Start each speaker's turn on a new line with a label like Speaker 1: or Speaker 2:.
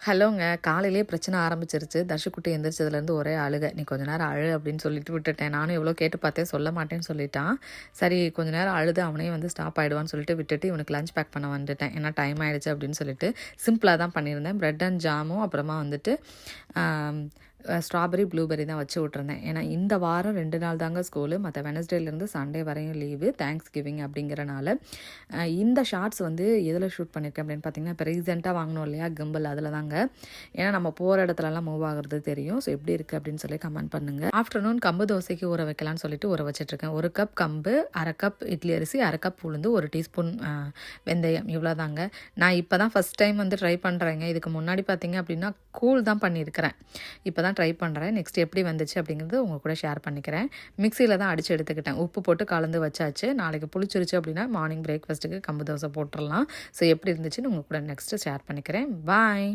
Speaker 1: ஹலோங்க. காலையிலேயே பிரச்சனை ஆரம்பிச்சிருச்சு. தர்ஷுக்குட்டி எந்திரிச்சதுலேருந்து ஒரே அழுக. "நீ கொஞ்ச நேரம் அழு" அப்படின்னு சொல்லிட்டு விட்டுட்டேன். நானும் எவ்வளோ கேட்டு பார்த்தேன், சொல்ல மாட்டேன்னு சொல்லிட்டான். சரி கொஞ்ச நேரம் அழுது அவனே வந்து ஸ்டாப் ஆகிடுவான்னு சொல்லிட்டு விட்டுட்டு இவனுக்கு லஞ்ச் பேக் பண்ண வந்துட்டேன். ஏன்னா டைம் ஆகிடுச்சு அப்படின்னு சொல்லிட்டு சிம்பிளாக தான் பண்ணியிருந்தேன். ப்ரெட் அண்ட் ஜாமும் அப்புறமா வந்துட்டு ஸ்ட்ராபெரி ப்ளூபெரி தான் வச்சு விட்ருந்தேன். ஏன்னா இந்த வாரம் 2 நாள் தாங்க ஸ்கூலு. மற்ற வெனஸ்டேலேருந்து சண்டே வரையும் லீவு, தேங்க்ஸ் கிவிங் அப்படிங்கிறனால. இந்த ஷார்ட்ஸ் வந்து எதில் ஷூட் பண்ணியிருக்கேன் அப்படின்னு பார்த்தீங்கன்னா, இப்போ ரீசெண்டாக வாங்கினோம் இல்லையா கிம்பிள், அதில் தாங்க. ஏன்னா நம்ம போகிற இடத்துலலாம் மூவ் ஆகுறது தெரியும். ஸோ எப்படி இருக்குது அப்படின்னு சொல்லி கமெண்ட் பண்ணுங்கள். ஆஃப்டர்நூன் கம்பு தோசைக்கு ஊற வைக்கலான்னு சொல்லிட்டு ஊற வச்சிட்ருக்கேன். 1 கப் கம்பு, 1/2 கப் இட்லி அரிசி, 1/2 கப் உளுந்து, 1 டீஸ்பூன் வெந்தயம், இவ்வளோ தாங்க. நான் இப்போ தான் ஃபஸ்ட் டைம் வந்து ட்ரை பண்ணுறேங்க. இதுக்கு முன்னாடி பார்த்தீங்க அப்படின்னா கூழ் தான் பண்ணியிருக்கிறேன். இப்போ தான் ட்ரை பண்ணுறேன். நெக்ஸ்ட் எப்படி வந்துச்சு அப்படிங்கிறது உங்கள் கூட ஷேர் பண்ணிக்கிறேன். மிக்சியில் தான் அடித்து எடுத்துக்கிட்டேன். உப்பு போட்டு கலந்து வச்சாச்சு. நாளைக்கு புளிச்சிருச்சு அப்படின்னா மார்னிங் பிரேக்ஃபாஸ்ட்டுக்கு கம்பு தோசை போட்டுடலாம். ஸோ எப்படி இருந்துச்சுன்னு உங்கள் கூட நெக்ஸ்ட்டு ஷேர் பண்ணிக்கிறேன். பாய்.